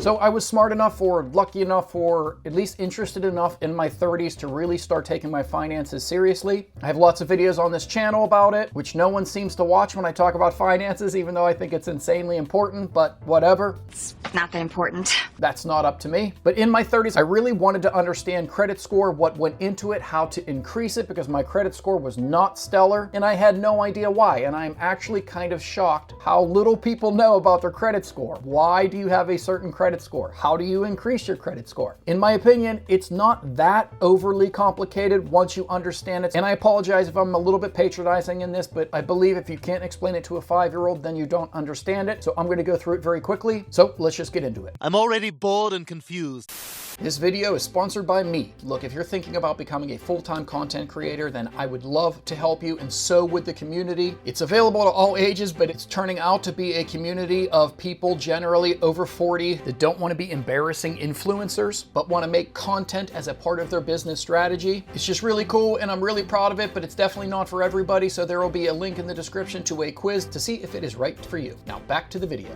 So I was smart enough or lucky enough or at least interested enough in my 30s to really start taking my finances seriously. I have lots of videos on this channel about it, which no one seems to watch when I talk about finances, even though I think it's insanely important, but whatever. It's not that important. That's not up to me. But in my 30s, I really wanted to understand credit score, what went into it, how to increase it, because my credit score was not stellar, and I had no idea why. And I'm actually kind of shocked how little people know about their credit score. Why do you have a certain credit score? How do you increase your credit score? In my opinion, it's not that overly complicated once you understand it. And I apologize if I'm a little bit patronizing in this, but I believe if you can't explain it to a 5-year-old, then you don't understand it. So I'm going to go through it very quickly. So let's just get into it. I'm already bored and confused. This video is sponsored by me. Look, if you're thinking about becoming a full-time content creator, then I would love to help you, and so would the community. It's available to all ages, but it's turning out to be a community of people generally over 40 that don't want to be embarrassing influencers, but want to make content as a part of their business strategy. It's just really cool, and I'm really proud of it, but it's definitely not for everybody, so there will be a link in the description to a quiz to see if it is right for you. Now back to the video.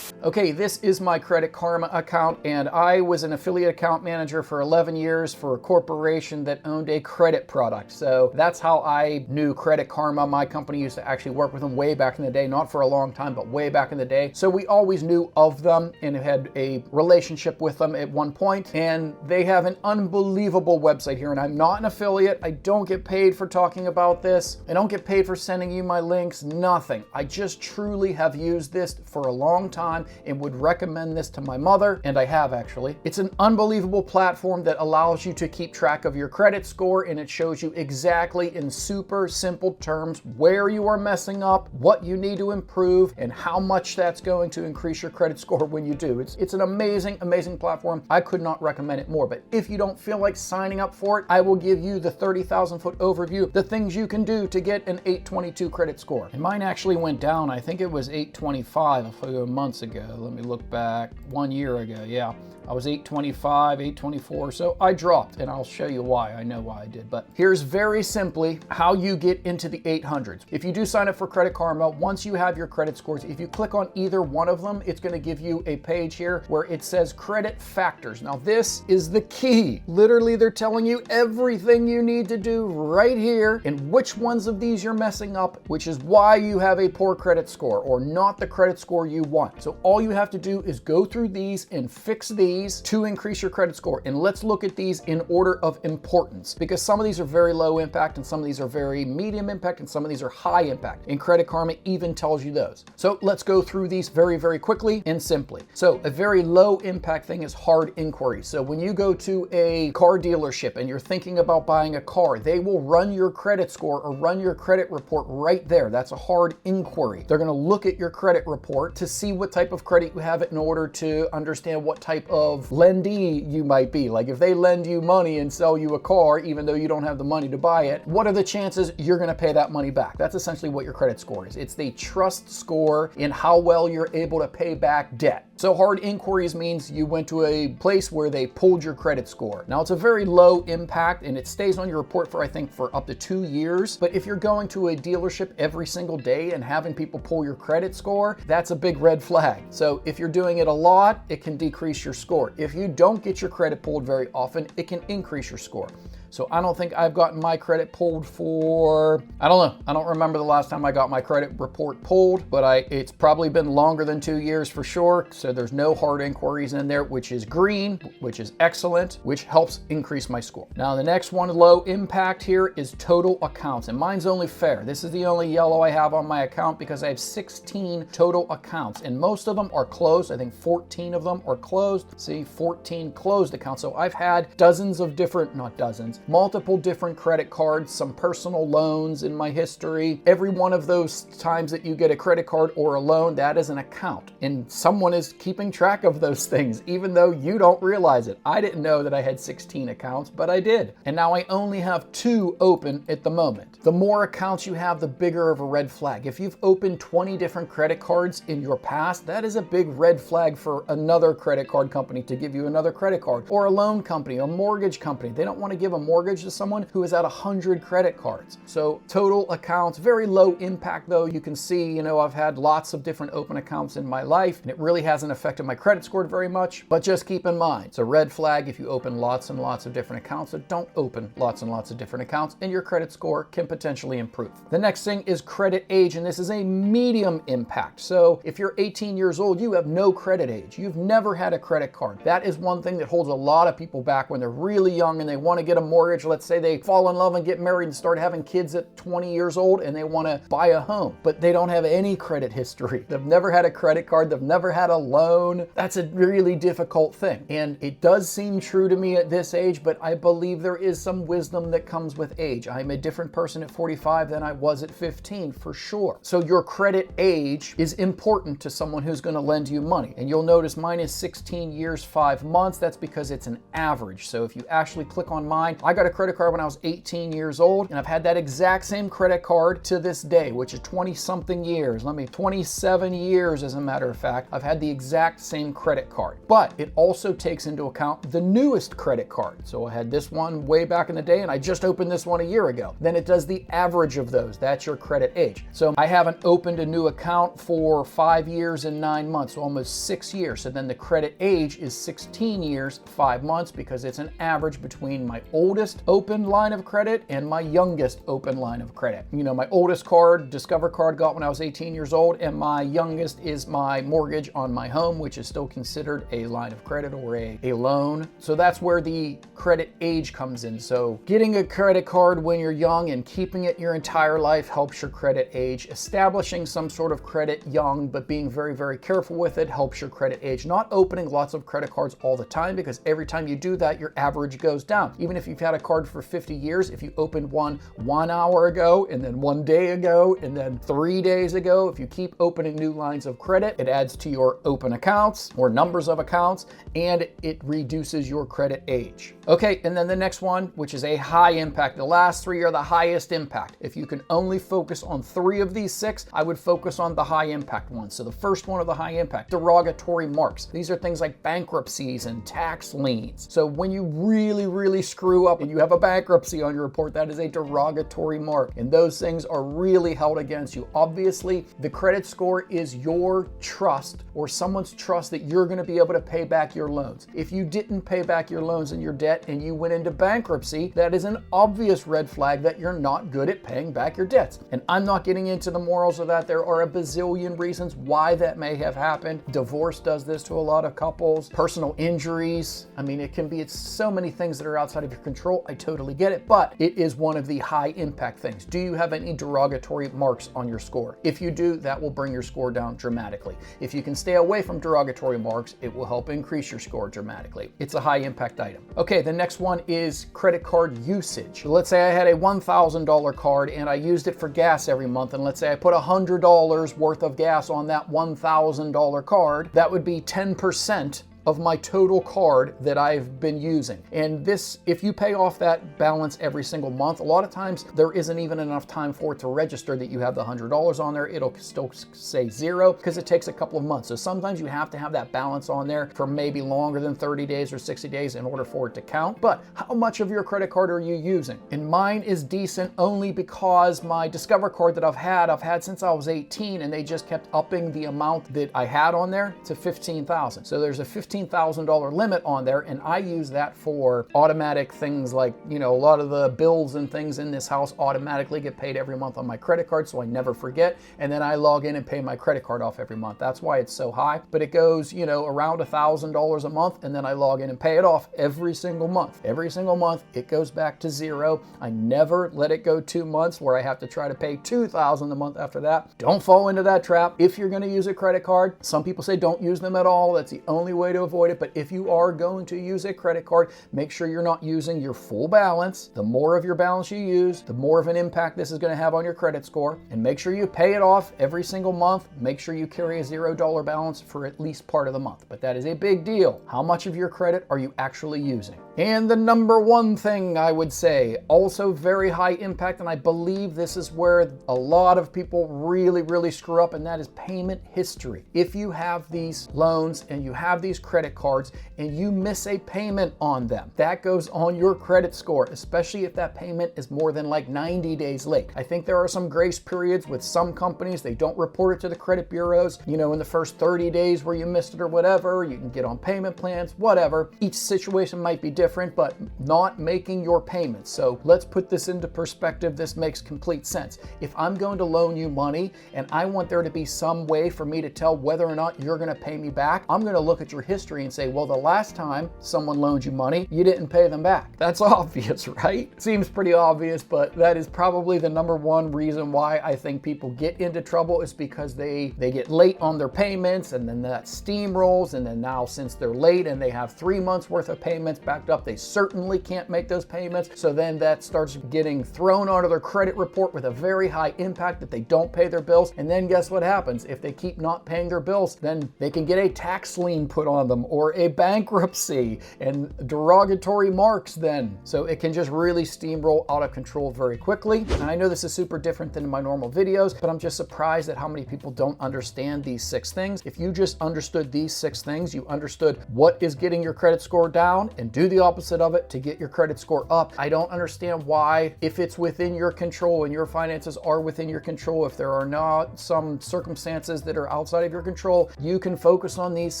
Okay, this is my Credit Karma account, and I was an affiliate account manager for 11 years for a corporation that owned a credit product. So that's how I knew Credit Karma. My company used to actually work with them way back in the day, not for a long time, but way back in the day. So we always knew of them and had a relationship with them at one point, and they have an unbelievable website here, and I'm not an affiliate. I don't get paid for talking about this. I don't get paid for sending you my links, nothing. I just truly have used this for a long time and would recommend this to my mother, and I have actually. It's an unbelievable platform that allows you to keep track of your credit score, and it shows you exactly in super simple terms where you are messing up, what you need to improve, and how much that's going to increase your credit score when you do. It's an amazing, amazing platform. I could not recommend it more, but if you don't feel like signing up for it, I will give you the 30,000-foot overview, the things you can do to get an 822 credit score. And mine actually went down. I think it was 825 a few months ago. Let me look back, 1 year ago, yeah. I was 825, 824, so I dropped, and I'll show you why. I know why I did, but here's very simply how you get into the 800s. If you do sign up for Credit Karma, once you have your credit scores, if you click on either one of them, it's going to give you a page here where it says credit factors. Now this is the key. Literally, they're telling you everything you need to do right here and which ones of these you're messing up, which is why you have a poor credit score or not the credit score you want. So all you have to do is go through these and fix these to increase your credit score. And let's look at these in order of importance, because some of these are very low impact and some of these are very medium impact and some of these are high impact. And Credit Karma even tells you those. So let's go through these very, very quickly and simply. So a very low impact thing is hard inquiry. So when you go to a car dealership and you're thinking about buying a car, they will run your credit score or run your credit report right there. That's a hard inquiry. They're going to look at your credit report to see what type of credit you have in order to understand what type of lendee you might be. Like if they lend you money and sell you a car, even though you don't have the money to buy it, what are the chances you're going to pay that money back? That's essentially what your credit score is. It's the trust score in how well you're able to pay back debt. So hard inquiries means you went to a place where they pulled your credit score. Now it's a very low impact and it stays on your report for, I think, for up to 2 years. But if you're going to a dealership every single day and having people pull your credit score, that's a big red flag. So if you're doing it a lot, it can decrease your score. If you don't get your credit pulled very often, it can increase your score. So I don't think I've gotten my credit pulled for, I don't know. I don't remember the last time I got my credit report pulled, but it's probably been longer than 2 years for sure. So there's no hard inquiries in there, which is green, which is excellent, which helps increase my score. Now the next one, low impact here, is total accounts. And mine's only fair. This is the only yellow I have on my account because I have 16 total accounts and most of them are closed. I think 14 of them are closed. See, 14 closed accounts. So I've had dozens of different, not dozens, multiple different credit cards, some personal loans in my history. Every one of those times that you get a credit card or a loan, that is an account. And someone is keeping track of those things, even though you don't realize it. I didn't know that I had 16 accounts, but I did. And now I only have 2 open at the moment. The more accounts you have, the bigger of a red flag. If you've opened 20 different credit cards in your past, that is a big red flag for another credit card company to give you another credit card, or a loan company, or mortgage company. They don't want to give a mortgage to someone who is at 100 credit cards. So total accounts, very low impact though. You can see, I've had lots of different open accounts in my life, and it really hasn't affected my credit score very much, but just keep in mind, it's a red flag if you open lots and lots of different accounts. So don't open lots and lots of different accounts, and your credit score can potentially improve. The next thing is credit age, and this is a medium impact. So if you're 18 years old, you have no credit age. You've never had a credit card. That is one thing that holds a lot of people back when they're really young and they want to get a mortgage. Let's say they fall in love and get married and start having kids at 20 years old and they want to buy a home, but they don't have any credit history. They've never had a credit card. They've never had a loan. That's a really difficult thing. And it does seem true to me at this age, but I believe there is some wisdom that comes with age. I'm a different person at 45 than I was at 15 for sure. So your credit age is important to someone who's going to lend you money. And you'll notice mine is 16 years, 5 months. That's because it's an average. So if you actually click on mine, I got a credit card when I was 18 years old, and I've had that exact same credit card to this day, which is 20 something years. 27 years as a matter of fact, I've had the exact same credit card. But it also takes into account the newest credit card. So I had this one way back in the day, and I just opened this one a year ago. Then it does the average of those. That's your credit age. So I haven't opened a new account for 5 years and 9 months, so almost 6 years. So then the credit age is 16 years, 5 months, because it's an average between my oldest open line of credit and my youngest open line of credit. My oldest card, Discover card, got when I was 18 years old, and my youngest is my mortgage on my home, which is still considered a line of credit or a loan. So that's where the credit age comes in. So getting a credit card when you're young and keeping it your entire life helps your credit age. Establishing some sort of credit young, but being very, very careful with it helps your credit age. Not opening lots of credit cards all the time, because every time you do that, your average goes down. Even if you've had a card for 50 years, if you opened one 1 hour ago, and then 1 day ago, and then 3 days ago, if you keep opening new lines of credit, it adds to your open accounts or numbers of accounts, and it reduces your credit age. Okay, and then the next one, which is a high impact. The last 3 are the highest impact. If you can only focus on 3 of these 6, I would focus on the high impact ones. So the first one of the high impact, derogatory marks. These are things like bankruptcies and tax liens. So when you really, really screw up and you have a bankruptcy on your report, that is a derogatory mark. And those things are really held against you. Obviously, the credit score is your trust or someone's trust that you're going to be able to pay back your loans. If you didn't pay back your loans and your debt and you went into bankruptcy, that is an obvious red flag that you're not good at paying back your debts. And I'm not getting into the morals of that. There are a bazillion reasons why that may have happened. Divorce does this to a lot of couples. Personal injuries. It's so many things that are outside of your control. I totally get it, but it is one of the high impact things. Do you have any derogatory marks on your score? If you do, that will bring your score down dramatically. If you can stay away from derogatory marks, it will help increase your score dramatically. It's a high impact item. Okay, the next one is credit card usage. So let's say I had a $1,000 card and I used it for gas every month, and let's say I put $100 worth of gas on that $1,000 card. That would be 10% of my total card that I've been using. And this, if you pay off that balance every single month, a lot of times there isn't even enough time for it to register that you have the $100 on there. It'll still say 0 because it takes a couple of months. So sometimes you have to have that balance on there for maybe longer than 30 days or 60 days in order for it to count. But how much of your credit card are you using? And mine is decent only because my Discover card that I've had since I was 18, and they just kept upping the amount that I had on there to $15,000. So there's a $15,000 limit on there, and I use that for automatic things like, a lot of the bills and things in this house automatically get paid every month on my credit card, so I never forget, and then I log in and pay my credit card off every month. That's why it's so high, but it goes, around $1,000 a month, and then I log in and pay it off every single month. Every single month, it goes back to 0. I never let it go 2 months where I have to try to pay $2,000 a month after that. Don't fall into that trap. If you're going to use a credit card, some people say don't use them at all. That's the only way to avoid it. But if you are going to use a credit card, make sure you're not using your full balance. The more of your balance you use, the more of an impact this is going to have on your credit score. And make sure you pay it off every single month. Make sure you carry a $0 balance for at least part of the month. But that is a big deal. How much of your credit are you actually using? And the number one thing I would say, also very high impact, and I believe this is where a lot of people really screw up, and that is payment history. If you have these loans and you have these credit cards and you miss a payment on them, that goes on your credit score, especially if that payment is more than like 90 days late. I think there are some grace periods with some companies. They don't report it to the credit bureaus. You know, in the first 30 days where you missed it or whatever, you can get on payment plans, whatever. Each situation might be different, but not making your payments. So let's put this into perspective. This makes complete sense. If I'm going to loan you money and I want there to be some way for me to tell whether or not you're going to pay me back, I'm going to look at your history and say, well, the last time someone loaned you money, you didn't pay them back. That's obvious, right? Seems pretty obvious, but that is probably the number one reason why I think people get into trouble, is because they get late on their payments, and then that steamrolls, and then now since they're late and they have 3 months worth of payments backed up, they certainly can't make those payments. So then that starts getting thrown onto their credit report with a very high impact that they don't pay their bills. And then guess what happens? If they keep not paying their bills, then they can get a tax lien put on them or a bankruptcy and derogatory marks then. So it can just really steamroll out of control very quickly. And I know this is super different than my normal videos, but I'm just surprised at how many people don't understand these 6 things. If you just understood these 6 things, you understood what is getting your credit score down, and do the opposite of it to get your credit score up. I don't understand why, if it's within your control and your finances are within your control, if there are not some circumstances that are outside of your control, you can focus on these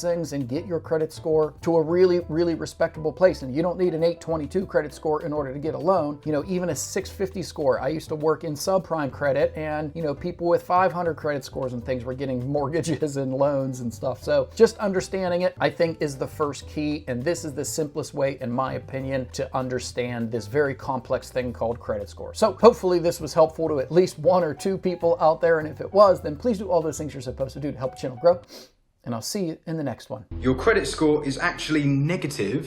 things and get your credit score to a really respectable place. And you don't need an 822 credit score in order to get a loan. You know, even a 650 score. I used to work in subprime credit, and you know, people with 500 credit scores and things were getting mortgages and loans and stuff. So just understanding it, I think, is the first key, and this is the simplest way, in my opinion, to understand this very complex thing called credit score. So hopefully this was helpful to at least 1 or 2 people out there, and if it was, then please do all those things you're supposed to do to help the channel grow, and I'll see you in the next one. Your credit score is actually negative